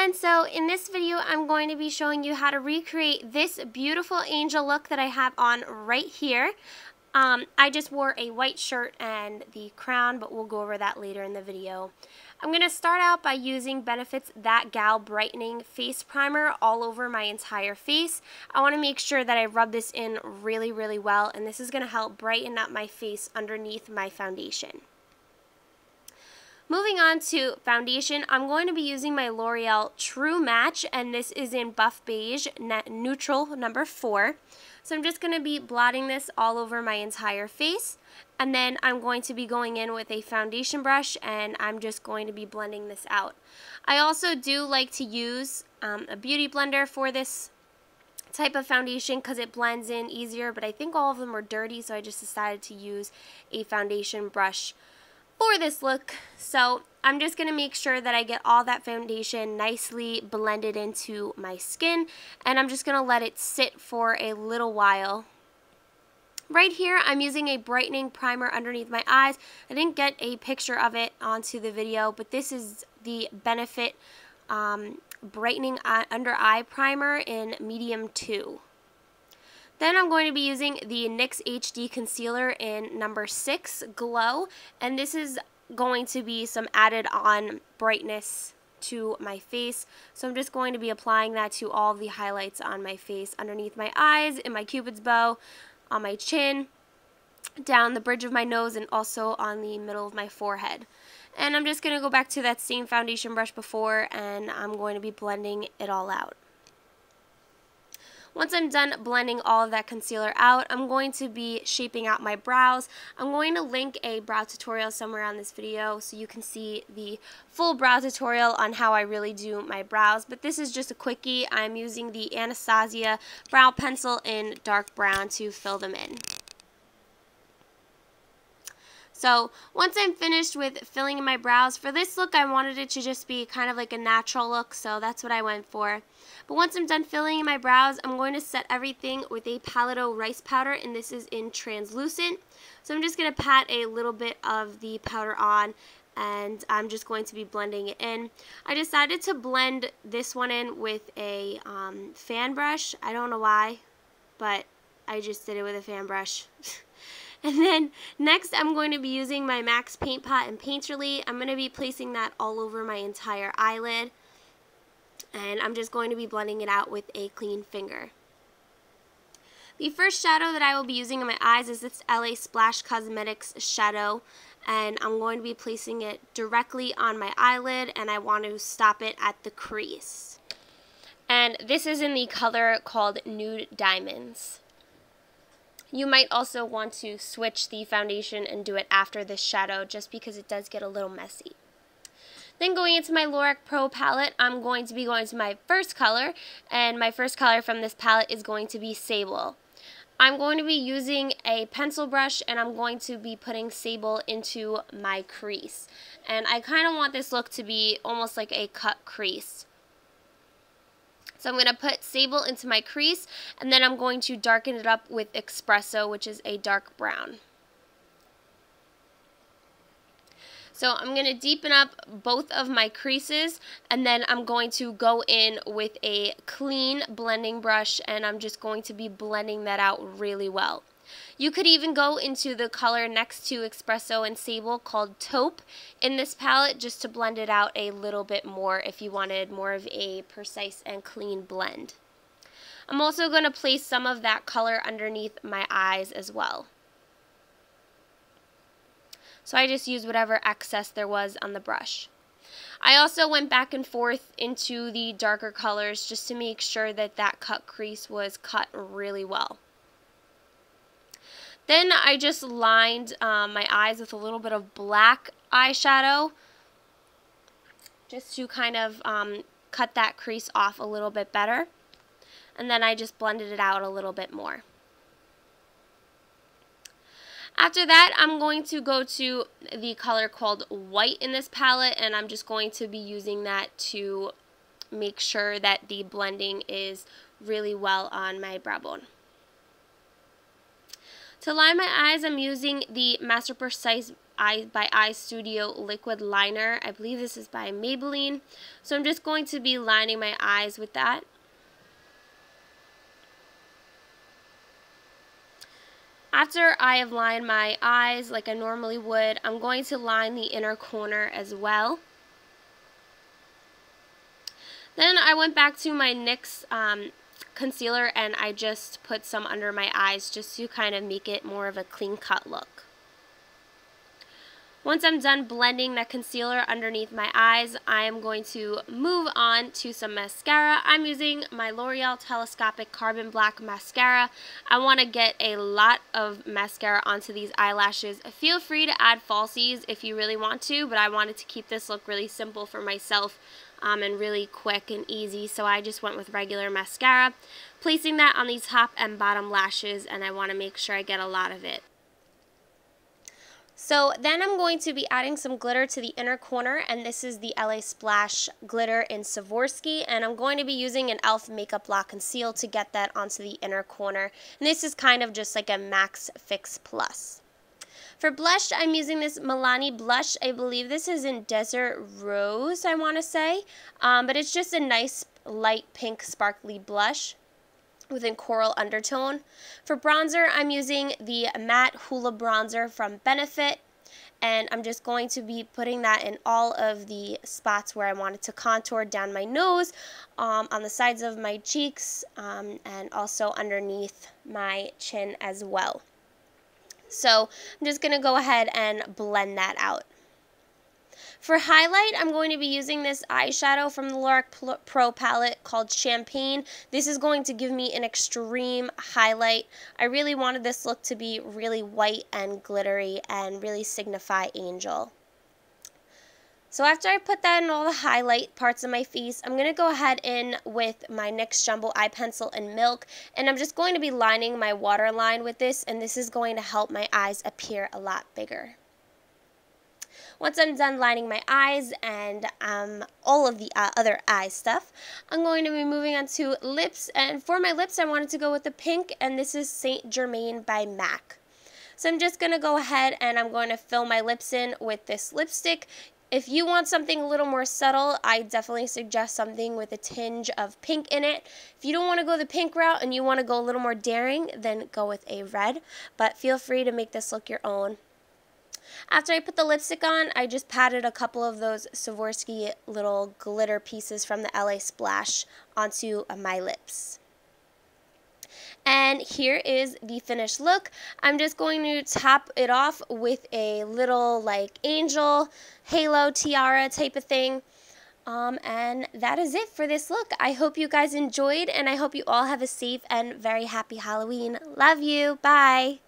everyone, so in this video I'm going to be showing you how to recreate this beautiful angel look that I have on right here. I just wore a white shirt and the crown, but we'll go over that later in the video. I'm going to start out by using Benefit's That Gal Brightening Face Primer all over my entire face. I want to make sure that I rub this in really, really well, and this is going to help brighten up my face underneath my foundation. Moving on to foundation, I'm going to be using my L'Oreal True Match, and this is in Buff Beige, Neutral number 4. So I'm just going to be blotting this all over my entire face, and then I'm going to be going in with a foundation brush, and I'm just going to be blending this out. I also do like to use a beauty blender for this type of foundation because it blends in easier, but I think all of them are dirty, so I just decided to use a foundation brush for this look. So I'm just going to make sure that I get all that foundation nicely blended into my skin, and I'm just going to let it sit for a little while. Right here I'm using a brightening primer underneath my eyes. I didn't get a picture of it onto the video, but this is the Benefit brightening under eye primer in medium 2. Then I'm going to be using the NYX HD Concealer in number 6 Glow, and this is going to be some added on brightness to my face. So I'm just going to be applying that to all the highlights on my face, underneath my eyes, in my cupid's bow, on my chin, down the bridge of my nose, and also on the middle of my forehead. And I'm just going to go back to that same foundation brush before, and I'm going to be blending it all out. Once I'm done blending all of that concealer out, I'm going to be shaping out my brows. I'm going to link a brow tutorial somewhere on this video so you can see the full brow tutorial on how I really do my brows, but this is just a quickie. I'm using the Anastasia brow pencil in dark brown to fill them in. So once I'm finished with filling in my brows, for this look I wanted it to just be kind of like a natural look, so that's what I went for. But once I'm done filling in my brows, I'm going to set everything with a Paleto rice powder, and this is in translucent. So I'm just going to pat a little bit of the powder on, and I'm just going to be blending it in. I decided to blend this one in with a fan brush. I don't know why, but I just did it with a fan brush. And then next I'm going to be using my MAC Paint Pot and Painterly. I'm going to be placing that all over my entire eyelid, and I'm just going to be blending it out with a clean finger. The first shadow that I will be using in my eyes is this LASplash Cosmetics shadow, and I'm going to be placing it directly on my eyelid, and I want to stop it at the crease. And this is in the color called Nude Diamonds. You might also want to switch the foundation and do it after this shadow, just because it does get a little messy. Then going into my Lorac Pro palette, I'm going to be going to my first color, and my first color from this palette is going to be Sable. I'm going to be using a pencil brush, and I'm going to be putting Sable into my crease. And I kind of want this look to be almost like a cut crease. So I'm going to put Sable into my crease, and then I'm going to darken it up with Espresso, which is a dark brown. So I'm going to deepen up both of my creases, and then I'm going to go in with a clean blending brush, and I'm just going to be blending that out really well. You could even go into the color next to Espresso and Sable called Taupe in this palette, just to blend it out a little bit more if you wanted more of a precise and clean blend. I'm also going to place some of that color underneath my eyes as well. So I just used whatever excess there was on the brush. I also went back and forth into the darker colors just to make sure that that cut crease was cut really well. Then I just lined my eyes with a little bit of black eyeshadow, just to kind of cut that crease off a little bit better. And then I just blended it out a little bit more. After that, I'm going to go to the color called White in this palette, and I'm just going to be using that to make sure that the blending is really well on my brow bone. To line my eyes, I'm using the Master Precise by Eye Studio liquid liner. I believe this is by Maybelline. So I'm just going to be lining my eyes with that. After I have lined my eyes like I normally would, I'm going to line the inner corner as well. Then I went back to my NYX concealer and I just put some under my eyes just to kind of make it more of a clean cut look. Once I'm done blending that concealer underneath my eyes, I am going to move on to some mascara. I'm using my L'Oreal Telescopic Carbon Black Mascara. I want to get a lot of mascara onto these eyelashes. Feel free to add falsies if you really want to, but I wanted to keep this look really simple for myself and really quick and easy, so I just went with regular mascara, placing that on these top and bottom lashes, and I want to make sure I get a lot of it. So then I'm going to be adding some glitter to the inner corner, and this is the LASplash glitter in Swovorski, and I'm going to be using an e.l.f. Makeup Lock Conceal to get that onto the inner corner. And this is kind of just like a Max Fix Plus. For blush, I'm using this Milani blush. I believe this is in Desert Rose, I want to say, but it's just a nice light pink sparkly blush with a coral undertone. For bronzer, I'm using the matte Hoola bronzer from Benefit, and I'm just going to be putting that in all of the spots where I wanted to contour down my nose, on the sides of my cheeks, and also underneath my chin as well. So I'm just going to go ahead and blend that out. For highlight, I'm going to be using this eyeshadow from the Lorac Pro palette called Champagne. This is going to give me an extreme highlight. I really wanted this look to be really white and glittery and really signify angel. So after I put that in all the highlight parts of my face, I'm going to go ahead in with my NYX Jumbo Eye Pencil in Milk, and I'm just going to be lining my waterline with this, and this is going to help my eyes appear a lot bigger. Once I'm done lining my eyes and all of the other eye stuff, I'm going to be moving on to lips, and for my lips I wanted to go with the pink, and this is Saint Germain by MAC. So I'm just going to go ahead and I'm going to fill my lips in with this lipstick. If you want something a little more subtle, I definitely suggest something with a tinge of pink in it. If you don't want to go the pink route and you want to go a little more daring, then go with a red, but feel free to make this look your own. After I put the lipstick on, I just patted a couple of those Swovorski little glitter pieces from the LASplash onto my lips. And here is the finished look. I'm just going to top it off with a little like angel halo tiara type of thing. And that is it for this look. I hope you guys enjoyed, and I hope you all have a safe and very happy Halloween. Love you. Bye.